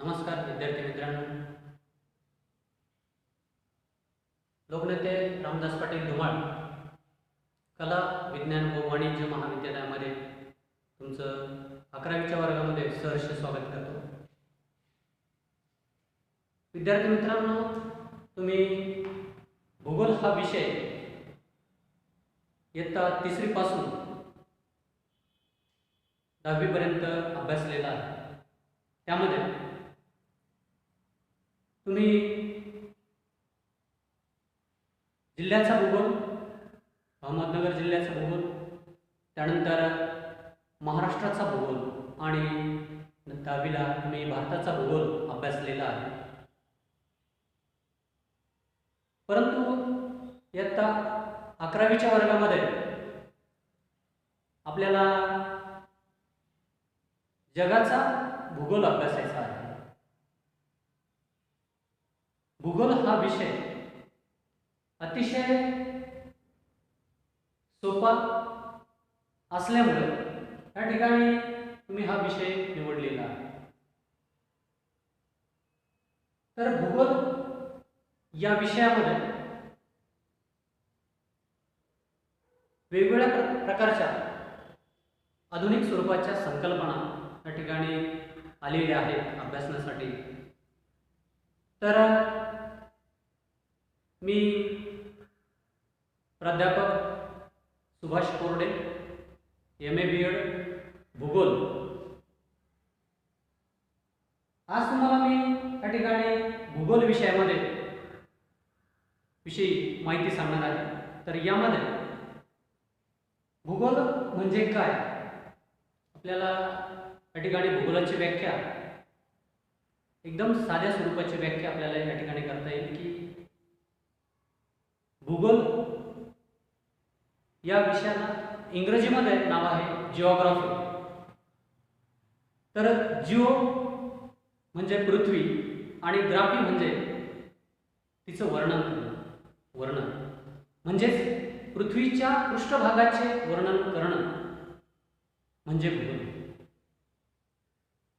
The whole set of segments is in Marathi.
नमस्कार विद्यार्थी मित्रांनो. लोकनेते रामदास पाटील धुमाळ कला विज्ञान व वाणिज्य महाविद्यालयामध्ये तुमचं 11वीच्या वर्गामध्ये सहर्ष स्वागत करतो. विद्यार्थी मित्रांनो, तुम्ही भूगोल हा विषय इयत्ता 3री पासून 10वी पर्यंत अभ्यासलेला आहे. त्यामध्ये तुम्ही जिल्ह्याचा भूगोल, अहमदनगर जिल्ह्याचा भूगोल, त्यानंतर महाराष्ट्राचा भूगोल आणि 10वीला तुम्ही भारताचा भूगोल अभ्यासलेला आहे. परंतु इयत्ता 11वीच्या वर्गामध्ये आपल्याला जगाचा भूगोल अभ्यासायचा आहे. भूगोल हा विषय अतिशय सोपा असल्यामुळे या ठिकाणी तुम्ही हा विषय निवडलेला आहे. तर भूगोल या विषयामध्ये वेगवेगळ्या प्रकारच्या आधुनिक स्वरूपाच्या संकल्पना या ठिकाणी आलेल्या आहेत अभ्यासनासाठी. तर मी प्राध्यापक सुभाष कोरडे, MA BEd भूगोल. आज तुम्हाला मी या ठिकाणी भूगोल विषयी माहिती सांगणार आहे. तर यामध्ये भूगोल म्हणजे काय, आपल्याला या ठिकाणी भूगोलाची व्याख्या एकदम साध्या स्वरूपाची व्याख्या आपल्याला या ठिकाणी करता येईल की भूगोल या विषयाला इंग्रजीमध्ये नाव आहे जिओग्राफी. तर जिओ म्हणजे पृथ्वी आणि ग्राफी म्हणजे तिचं वर्णन म्हणजेच पृथ्वीच्या पृष्ठभागाचे वर्णन करणं म्हणजे भूगोल.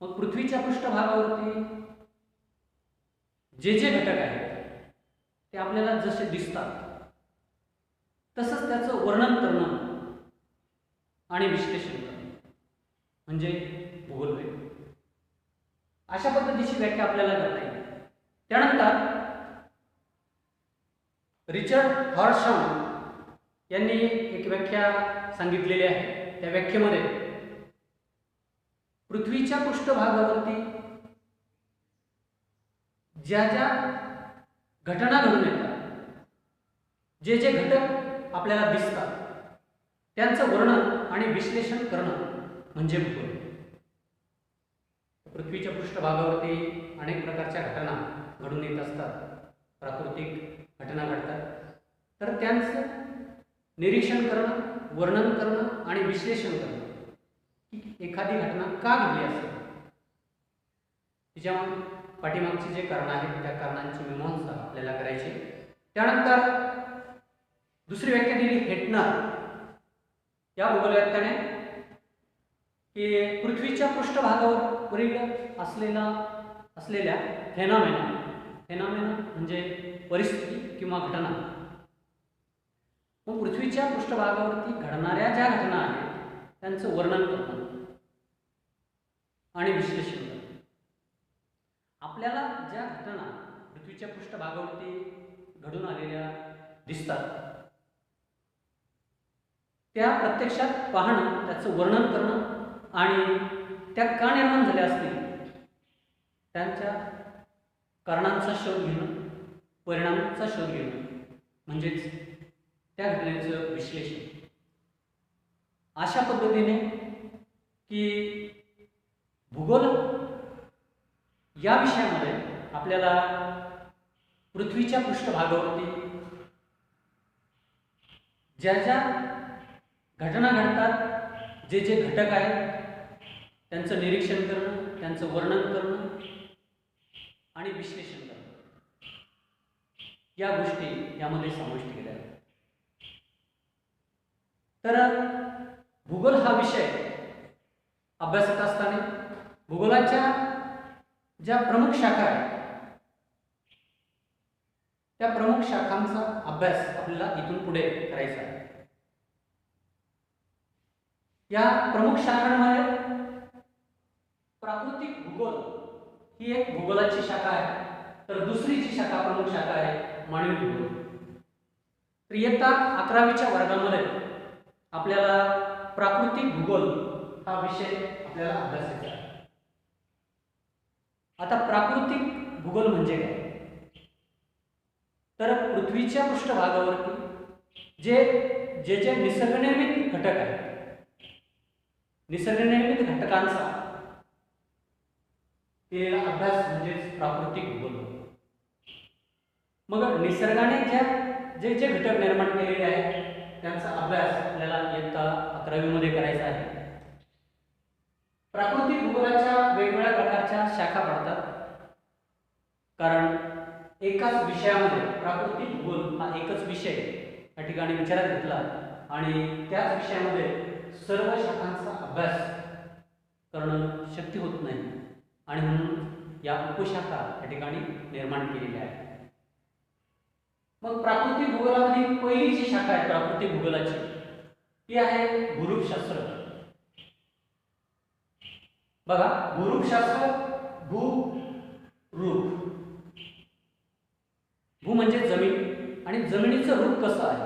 मग पृथ्वीच्या पृष्ठभागावरती जे घटक आहेत ते आपल्याला जसे दिसतात तसंच त्याचं वर्णन करणं आणि विश्लेषण करणं म्हणजे भूगोल होय. अशा पद्धतीची व्याख्या आपल्याला करता येईल. त्यानंतर रिचर्ड हॉर्शॉन यांनी एक व्याख्या सांगितलेली आहे. त्या व्याख्येमध्ये पृथ्वीच्या पृष्ठभागावरती ज्या घटना घडून येतात, जे घटक आपल्याला दिसतात त्यांचं वर्णन आणि विश्लेषण करणं म्हणजे भूगोल. पृथ्वीच्या पृष्ठभागावरती अनेक प्रकारच्या घटना घडून येत असतात, प्राकृतिक घटना घडतात. तर त्यांचं निरीक्षण करणं, वर्णन करणं आणि विश्लेषण करणं की एखादी घटना का घडली असेल, तिच्या पाठीमागची जे कारण आहेत त्या कारणांची मीमांसा आपल्याला करायची. त्यानंतर दुसरी व्याख्या दिली हेटनर या भूगोल व्याख्याने की पृथ्वीच्या पृष्ठभागावरील असलेल्या फेनॉमेना म्हणजे परिस्थिती किंवा घटना. मग पृथ्वीच्या पृष्ठभागावरती घडणाऱ्या ज्या घटना आहेत त्यांचं वर्णन करणं आणि विश्लेषण करणं. आपल्याला ज्या घटना पृथ्वीच्या पृष्ठभागावरती घडून आलेल्या दिसतात त्या प्रत्यक्षात पाहणं, त्याचं वर्णन करणं आणि त्या का निर्माण झाल्या असतील त्यांच्या कारणांचा शोध घेणं, परिणामांचा शोध घेणं म्हणजेच त्या घटनेचं विश्लेषण. अशा पद्धतीने की भूगोल या विषयामध्ये आपल्याला पृथ्वीच्या पृष्ठभागावरती ज्या घटना घडतात, जे घटक आहेत त्यांचं निरीक्षण करणं, त्यांचं वर्णन करणं आणि विश्लेषण करणं या गोष्टी यामध्ये समाविष्ट केल्या आहेत. तर भूगोल हा विषय अभ्यासत असताना भूगोलाच्या ज्या प्रमुख शाखा आहेत त्या प्रमुख शाखांचा अभ्यास आपल्याला इथून पुढे करायचा आहे. या प्रमुख शाखांमध्ये प्राकृतिक भूगोल ही एक भूगोलाची शाखा आहे, तर दुसरी जी शाखा प्रमुख शाखा आहे मानवी भूगोल. तर इयत्ता 11वीच्या वर्गामध्ये आपल्याला प्राकृतिक भूगोल हा विषय आपल्याला अभ्यासायचा आहे. आता प्राकृतिक भूगोल म्हणजे काय? तर पृथ्वीच्या पृष्ठभागावरती जे निसर्गनिर्मित घटक आहेत, निसर्गनिर्मित घटकांचा ते अभ्यास म्हणजेच प्राकृतिक भूगोल. मग निसर्गाने जे घटक निर्माण केलेले आहेत त्यांचा अभ्यास आपल्याला इयत्ता 11वी करायचा आहे. प्राकृतिक भूगोलाच्या वेगवेगळ्या प्रकारच्या शाखा पडतात, कारण एकाच विषयामध्ये प्राकृतिक भूगोल हा एकच विषय या ठिकाणी विचारात घेतला आणि त्याच विषयामध्ये सर्व शाखांचा अभ्यास करणं शक्य होत नाही आणि म्हणून या उपशाखा या ठिकाणी निर्माण केलेल्या आहेत. मग प्राकृतिक भूगोलामध्ये पहिली जी शाखा आहे प्राकृतिक भूगोलाची ती आहे भूरूपशास्त्र. बघा, भूरूपशास्त्र, रूप. भू म्हणजे जमीन आणि जमिनीचं रूप कसं आहे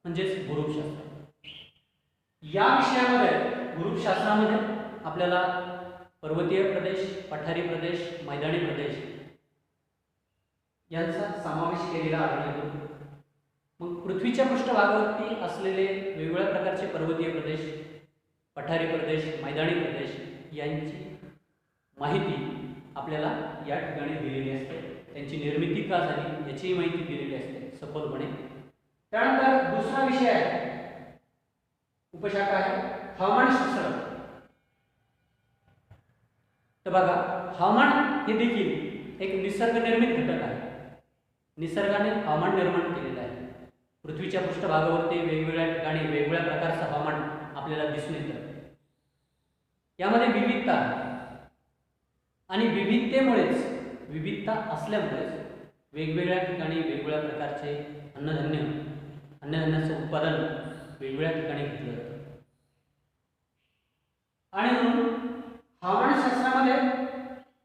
म्हणजेच भूरूपशास्त्र. या विषयामध्ये भूरूपशास्त्रामध्ये आपल्याला पर्वतीय प्रदेश, पठारी प्रदेश, मैदानी प्रदेश यांचा समावेश केलेला आढळतो. मग पृथ्वीच्या पृष्ठभागावरती असलेले वेगवेगळ्या प्रकारचे पर्वतीय प्रदेश, पठारी प्रदेश, मैदानी प्रदेश यांची माहिती आपल्याला या ठिकाणी दिलेली असते. त्यांची निर्मिती का झाली याचीही माहिती दिलेली असते सखोलपणे. त्यानंतर दुसरा विषय आहे, उपशाखा आहे हवामानशास्त्र. तर बघा, हवामान हे देखील एक निसर्गनिर्मित घटक आहे. निसर्गाने हवामान निर्माण केलेलं आहे. पृथ्वीच्या पृष्ठभागावरती वेगवेगळ्या ठिकाणी वेगवेगळ्या प्रकारचं हवामान आपल्याला दिसून येतं. यामध्ये विविधता आणि विविधता असल्यामुळेच वेगवेगळ्या ठिकाणी वेगवेगळ्या प्रकारचे अन्नधान्याचं उत्पादन वेगवेगळ्या ठिकाणी घेतलं जातं. आणि म्हणून हवामानशास्त्रामध्ये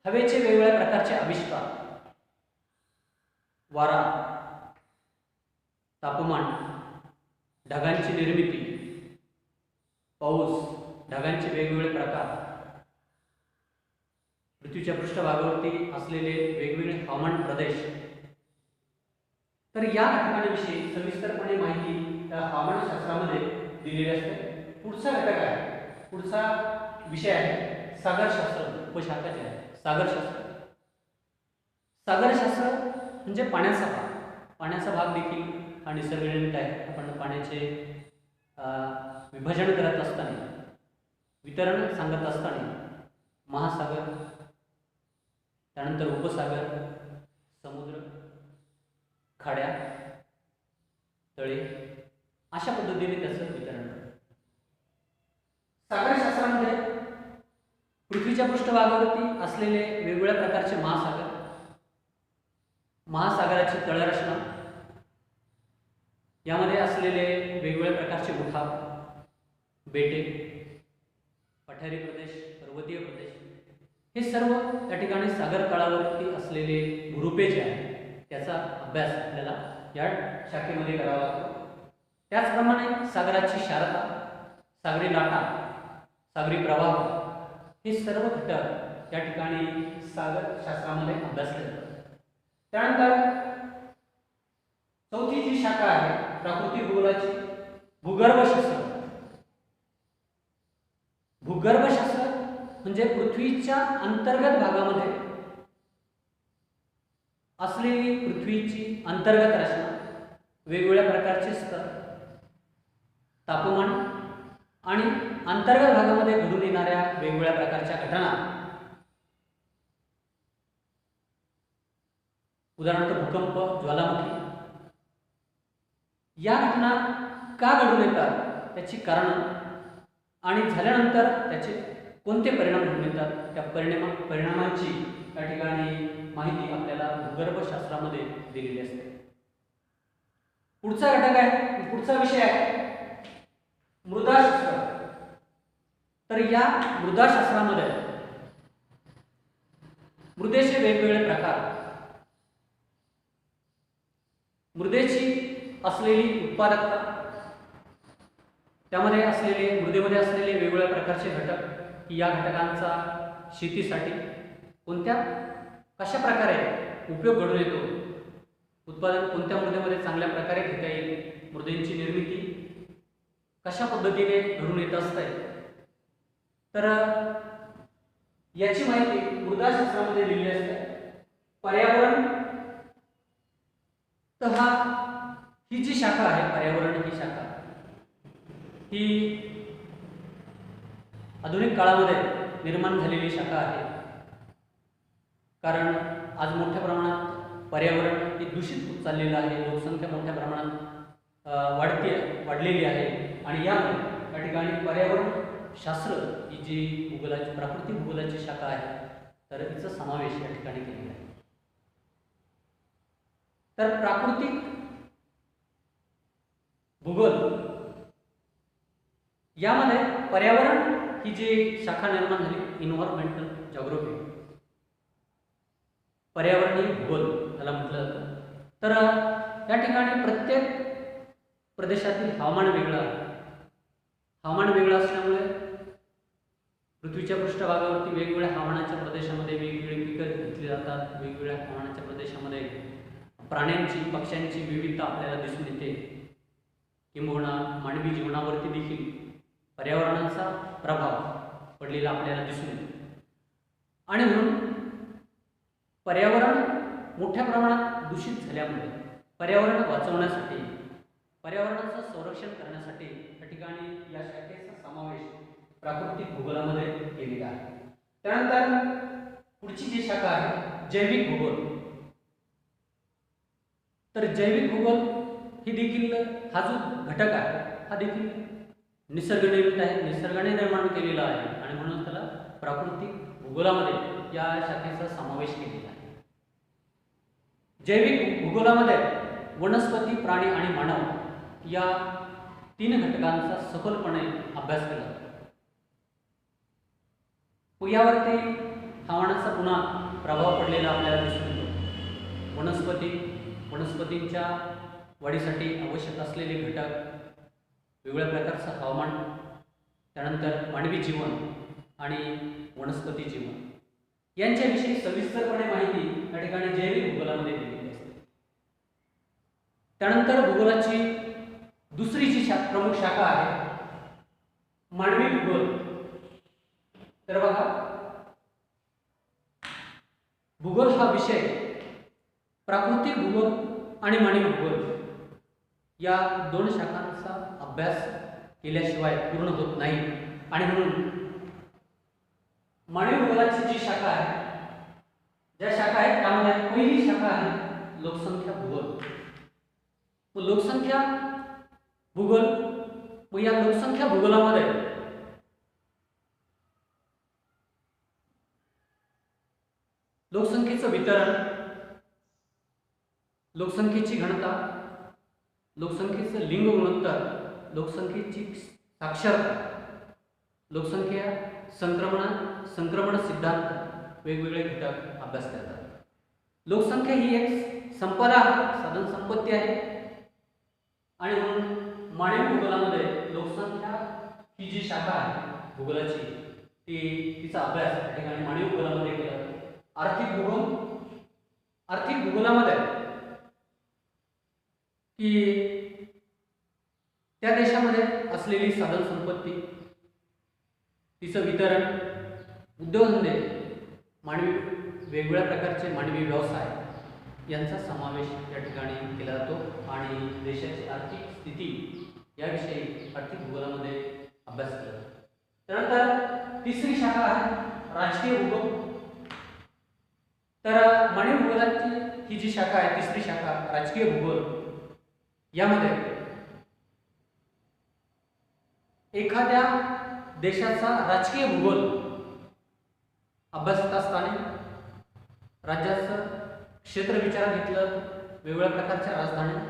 हवेचे वेगवेगळ्या प्रकारचे आविष्कार, वारा, तापमान, ढगांची निर्मिती, पाऊस, ढगांचे वेगवेगळे प्रकार, पृथ्वीच्या पृष्ठभागावरती असलेले वेगवेगळे हवामान प्रदेश, तर या घटकांविषयी सविस्तरपणे माहिती त्या हवामानशास्त्रामध्ये दिलेली असते. पुढचा घटक आहे, पुढचा विषय आहे सागरशास्त्र. उपशाखा जी आहे सागरशास्त्र. सागरशास्त्र म्हणजे पाण्याचा भाग. पाण्याचा भाग देखील हा निसर्गनिर्मित आहे. आपण पाण्याचे विभाजन करत असताना, वितरण सांगत असताना महासागर, त्यानंतर उपसागर, समुद्र, खाड्या, तळे अशा पद्धतीने त्याचं वितरण करतात. सागरशास्त्रामध्ये पृथ्वीच्या पृष्ठभागावरती असलेले वेगवेगळ्या प्रकारचे महासागर, महासागराची तळरचना, यामध्ये असलेले वेगवेगळ्या प्रकारचे उठाव, बेटे, पठारी प्रदेश, पर्वतीय प्रदेश, हे सर्व या ठिकाणी सागर तळावरती असलेले भूरूपे जे आहेत त्याचा अभ्यास आपल्याला या शाखेमध्ये करावा लागतो. त्याचप्रमाणे सागराची शारदा, सागरी लाटा, सागरी प्रवाह हे सर्व घटक या ठिकाणी सागरशास्त्रामध्ये अभ्यासले जातात. त्यानंतर चौथी जी शाखा आहे प्राकृतिक भूगोलाची, भूगर्भशास्त्र. भूगर्भशास्त्र म्हणजे पृथ्वीच्या अंतर्गत भागामध्ये असलेली पृथ्वीची अंतर्गत रचना, वेगवेगळ्या प्रकारचे स्तर, तापमान आणि अंतर्गत भागामध्ये घडून येणाऱ्या वेगवेगळ्या प्रकारच्या घटना, उदाहरणार्थ भूकंप, ज्वालामुखी, या घटना का घडून येतात त्याची कारण आणि झाल्यानंतर त्याचे कोणते परिणाम घडून येतात त्या परिणामांची या ठिकाणी माहिती आपल्याला भूगर्भशास्त्रामध्ये दिलेली असते. पुढचा घटक आहे, पुढचा विषय आहे मृदाशास्त्र. तर या मृदाशास्त्रामध्ये मृदेचे वेगवेगळे प्रकार, मृदेची असलेली उत्पादकता, त्यामध्ये असलेले मृदेमध्ये असलेले वेगवेगळ्या प्रकारचे घटक, की या घटकांचा शेतीसाठी कशा प्रकारे उपयोग घडून येतो, उत्पादन कोणत्या मृदेमध्ये चांगल्या प्रकारे घेता येईल, मृदेची निर्मिती कशा पद्धतीने घडून येत असते. तर याची माहिती मृदाशास्त्रामध्ये दिलेली असते. पर्यावरण, तर ही जी शाखा आहे, पर्यावरण ही शाखा ही आधुनिक काळामध्ये निर्माण झालेली शाखा आहे. कारण आज मोठ्या प्रमाणात पर्यावरण हे दूषित होत चाललेलं आहे, लोकसंख्या मोठ्या प्रमाणात वाढलेली आहे आणि यामुळे या ठिकाणी पर्यावरण शास्त्र ही जी भूगोलाची प्राकृतिक भूगोलाची शाखा आहे, तर तिचा समावेश या ठिकाणी केलेला आहे. तर प्राकृतिक भूगोल यामध्ये पर्यावरण ही जी शाखा निर्माण झाली, इन्व्हायरमेंटल जिओग्राफी, पर्यावरणीय भूगोल याला म्हटलं जातं. तर या ठिकाणी प्रत्येक प्रदेशातील हवामान वेगळं आहे. हवामान वेगळं असल्यामुळे पृथ्वीच्या पृष्ठभागावरती वेगवेगळ्या हवामानाच्या प्रदेशामध्ये वेगवेगळी पिकं घेतली जातात. वेगवेगळ्या हवामानाच्या प्रदेशामध्ये प्राण्यांची, पक्ष्यांची विविधता आपल्याला दिसून येते. किंबहुना मानवी जीवनावरती देखील पर्यावरणाचा प्रभाव पडलेला आपल्याला दिसून येतो. आणि म्हणून पर्यावरण मोठ्या प्रमाणात दूषित झाल्यामुळे पर्यावरण वाचवण्यासाठी, पर्यावरणाचं संरक्षण करण्यासाठी या ठिकाणी या शाखेचा समावेश प्राकृतिक भूगोलामध्ये केलेला आहे. त्यानंतर पुढची जी शाखा आहे जैविक भूगोल. तर जैविक भूगोल ही देखील हा जो घटक आहे हा देखील निसर्गनिर्मित आहे, निसर्गाने निर्माण केलेला आहे आणि म्हणून त्याला प्राकृतिक भूगोलामध्ये या शाखेचा समावेश केलेला आहे. जैविक भूगोलामध्ये वनस्पती, प्राणी आणि मानव या 3 घटकांचा सखोलपणे अभ्यास केला जातो. यावरती हवामानाचा पुन्हा प्रभाव पडलेला आपल्याला दिसून येतो. वनस्पतींच्या वाढीसाठी आवश्यक असलेले घटक, वेगवेगळ्या प्रकारचं हवामान, त्यानंतर मानवी जीवन आणि वनस्पती जीवन यांच्याविषयी सविस्तरपणे माहिती या ठिकाणी जैविक भूगोलामध्ये दिलेली असते. त्यानंतर भूगोलाची दुसरी जी प्रमुख शाखा आहे मानवी भूगोल. तर बघा, भूगोल हा विषय प्राकृतिक भूगोल आणि मानवी भूगोल या 2 शाखांचा अभ्यास केल्याशिवाय पूर्ण होत नाही. आणि म्हणून मानवी भूगोलाची जी शाखा आहे, ज्या शाखा आहेत त्यामध्ये पहिली शाखा आहे लोकसंख्या भूगोल. लोकसंख्या भूगोल, मग या लोकसंख्या भूगोलामध्ये लोकसंख्येचं वितरण, लोकसंख्येची घनता, लोकसंख्येचं लिंग गुणोत्तर, लोकसंख्येची साक्षरता, लोकसंख्या संक्रमण सिद्धांत, वेगवेगळे घटक अभ्यास करतात. लोकसंख्या ही एक संपदा आहे, साधन संपत्ती आहे आणि म्हणून मानवी भूगोलामध्ये लोकसंख्या ही जी शाखा आहे भूगोलाची, तिचा अभ्यास या ठिकाणी मानवी भूगोलामध्ये केला जातो. आर्थिक भूगोलामध्ये की त्या देशामध्ये असलेली साधन संपत्ती, तिचं वितरण, उद्योगधंदे, वेगवेगळ्या प्रकारचे मानवी व्यवसाय यांचा समावेश या ठिकाणी केला जातो आणि देशाची आर्थिक स्थिती याविषयी आर्थिक भूगोलामध्ये अभ्यास केला जातो. त्यानंतर तिसरी शाखा आहे राजकीय भूगोल. तर मानवी भूगोलाची ही जी शाखा आहे, तिसरी शाखा राजकीय भूगोल, यामध्ये एखाद्या देशाचा राजकीय भूगोल अभ्यासत असताना राज्याचं क्षेत्र विचारात घेतलं, वेगवेगळ्या प्रकारच्या राजधान्या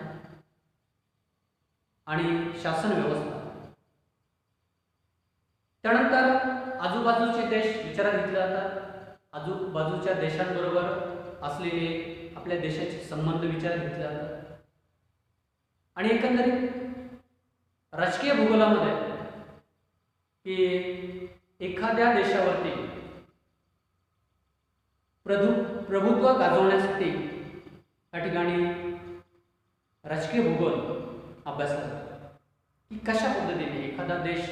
आणि शासन व्यवस्था. त्यानंतर आजूबाजूचे देश विचारात घेतले जातात. आजूबाजूच्या देशांबरोबर असलेले आपल्या देशाचे संबंध विचारात घेतले जातात. आणि एकंदरीत राजकीय भूगोलामध्ये की एखाद्या देशावरती प्रभुत्व गाजवण्यासाठी या ठिकाणी राजकीय भूगोल अभ्यासला जातो की कशा पद्धतीने एखादा देश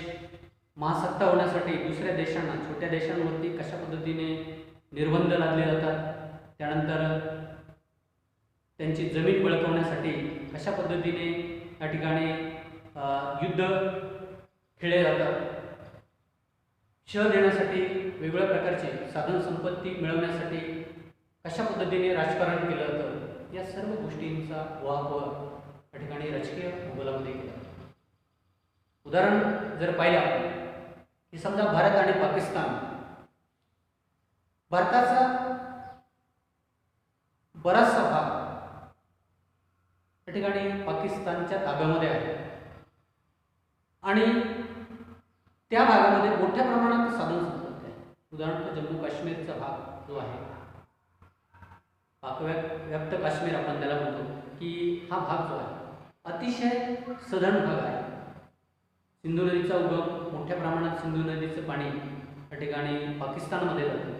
महासत्ता होण्यासाठी दुसऱ्या देशांना, छोट्या देशांवरती कशा पद्धतीने निर्बंध लादले जातात, त्यानंतर त्यांची जमीन बळकवण्यासाठी कशा पद्धतीने या ठिकाणी युद्ध खेळले जातात, शह देण्यासाठी वेगवेगळ्या प्रकारचे साधन संपत्ती मिळवण्यासाठी कशा पद्धतीने राजकारण केलं जातं, या सर्व गोष्टींचा उहापोह या ठिकाणी राजकीय भूगोलामध्ये केला जातो. उदाहरण जर पाहिलं आपण की समजा भारत आणि पाकिस्तान, भारताचा बराचसा भाग या ठिकाणी पाकिस्तानच्या ताब्यामध्ये आहे आणि त्या भागामध्ये मोठ्या प्रमाणात साधन संपत्ती आहे. उदाहरणार्थ जम्मू काश्मीरचा भाग जो आहे, पाकव्याप्त काश्मीर आपण त्याला म्हणतो, की हा भाग जो आहे अतिशय सधन भाग आहे. सिंधू नदीचा उगम, मोठ्या प्रमाणात सिंधू नदीचं पाणी या ठिकाणी पाकिस्तानमध्ये जातं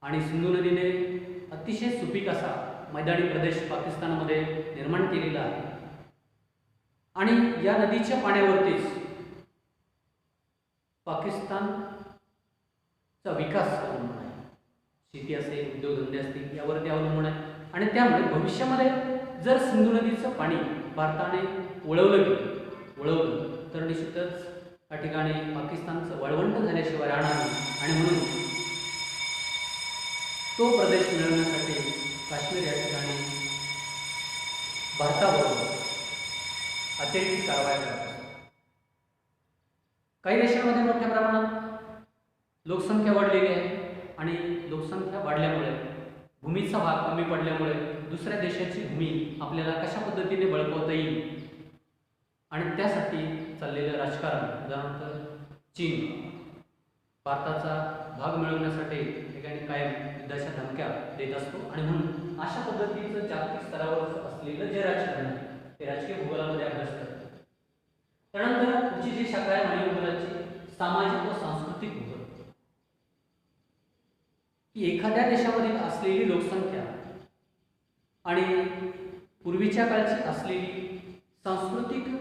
आणि सिंधू नदीने अतिशय सुपीक असा मैदानी प्रदेश पाकिस्तानमध्ये निर्माण केलेला आहे. आणि या नदीच्या पाण्यावरतीच पाकिस्तानचा विकास अवलंबून आहे. शेती असेल, उद्योगधंदे असतील, यावरती अवलंबून आहे. आणि त्यामुळे भविष्यामध्ये जर सिंधू नदीचं पाणी भारताने वळवलं तर निश्चितच या ठिकाणी पाकिस्तानचं वाळवंट झाल्याशिवाय राहणार नाही. आणि म्हणून तो प्रदेश मिळवण्यासाठी काश्मीर या ठिकाणी भारताबरोबर अतिरिक्त कारवाया करतात. काही देशांमध्ये मोठ्या प्रमाणात लोकसंख्या वाढलेली आहे आणि लोकसंख्या वाढल्यामुळे भूमीचा भाग कमी पडल्यामुळे दुसऱ्या देशाची भूमी आपल्याला कशा पद्धतीने बळकवता येईल आणि त्यासाठी चाललेलं राजकारण. उदाहरणार्थ चीन भारताचा भाग मिळवण्यासाठी ठिकाणी कायम युद्धाच्या धमक्या देत असतो आणि म्हणून अशा पद्धतीचं जागतिक स्तरावर असलेलं जे राजकारण आहे ते राजकीय भूगोलामध्ये अभ्यास करतात. त्यानंतर पुढची जी शाखा आहे मानवी भूगोलाची, सामाजिक व सांस्कृतिक भूगोल, की एखाद्या देशामधील असलेली लोकसंख्या आणि पूर्वीच्या काळची असलेली सांस्कृतिक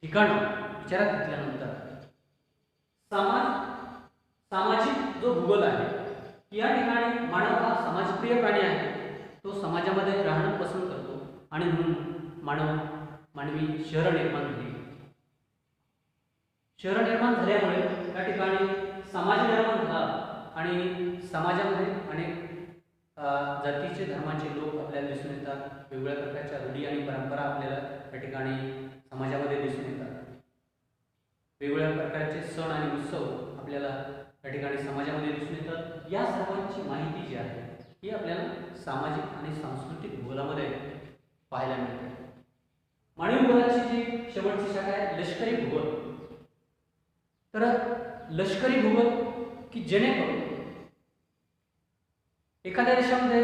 ठिकाणं विचारात घेतल्यानंतर सामाजिक जो भूगोल आहे, या ठिकाणी मानव हा समाजप्रिय प्राणी आहे. तो समाजामध्ये राहणं पसंत करतो आणि म्हणून मानवी शहर निर्माण झाली. शहर निर्माण झाल्यामुळे या ठिकाणी समाज निर्माण झाला आणि समाजामध्ये अनेक जातीचे धर्माचे लोक आपल्याला दिसून येतात. वेगवेगळ्या प्रकारच्या रूढी आणि परंपरा आपल्याला या ठिकाणी समाजामध्ये दिसून येतात. वेगवेगळ्या प्रकारचे सण आणि उत्सव आपल्याला या ठिकाणी समाजामध्ये दिसून येतात. या सर्वांची माहिती जी आहे ही आपल्याला सामाजिक आणि सांस्कृतिक भूगोलामध्ये पाहायला मिळते. मानवी भूगोलाची जी शेवटची शाखा आहे लष्करी भूगोल. तर लष्करी भूगोल की जेणेकरून एखाद्या देशामध्ये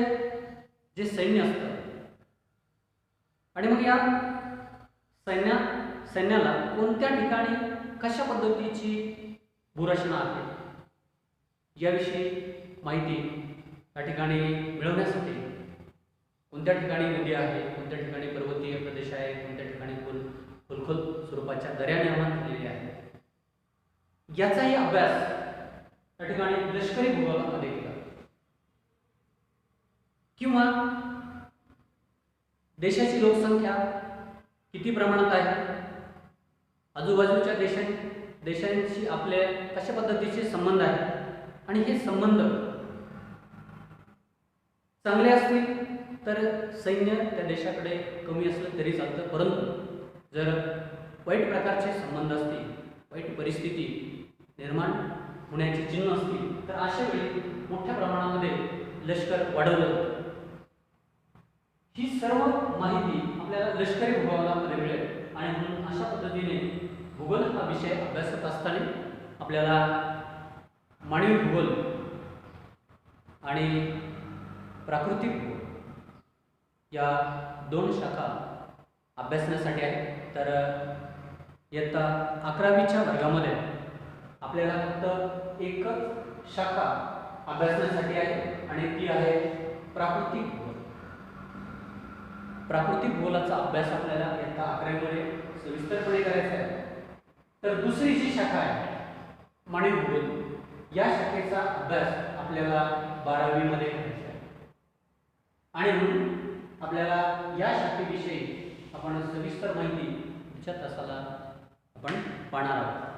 जे सैन्य असतं आणि मग या सैन्याला कोणत्या ठिकाणी कशा पद्धतीची भूरचना आहे याविषयी माहिती या ठिकाणी मिळवण्यासाठी कोणत्या ठिकाणी नदी आहे, कोणत्या ठिकाणी पर्वतीय प्रदेश आहे, कोणत्या ठिकाणी खोल स्वरूपाच्या दऱ्या निर्माण झालेल्या आहेत, याचाही अभ्यास या ठिकाणी लष्करी भूगोलामध्ये केला. किंवा देशाची लोकसंख्या किती प्रमाणात आहे, आजूबाजूच्या देशांशी आपले कशा पद्धतीचे संबंध आहेत आणि हे संबंध चांगले असतील तर सैन्य त्या देशाकडे कमी असलं तरी चालतं. परंतु जर वाईट प्रकारचे संबंध असतील, वाईट परिस्थिती निर्माण होण्याची चिन्ह असतील तर अशा वेळी मोठ्या प्रमाणामध्ये लष्कर वाढवलं जातं. ही सर्व माहिती आपल्याला लष्करी भूगोलामध्ये मिळेल आणि म्हणून अशा पद्धतीने भूगोल हा विषय अभ्यासत असताना आपल्याला मानवी भूगोल आणि प्राकृतिक भूगोल या दोन शाखा अभ्यासण्यासाठी आहे. तर इयत्ता 11वीच्या वर्गामध्ये आपल्याला फक्त एकच शाखा अभ्यासण्यासाठी आहे आणि ती आहे प्राकृतिक भूगोल. प्राकृतिक भूगोलाचा अभ्यास आपल्याला इयत्ता 11वीमध्ये सविस्तरपणे करायचा आहे. तर दुसरी जी शाखा आहे मानवी भूगोल या शाखेचा अभ्यास आपल्याला 12वीमध्ये करायचा आहे आणि म्हणून आपल्याला या शाखेविषयी आपण सविस्तर माहिती पुढच्या तासाला आपण पाहणार आहोत.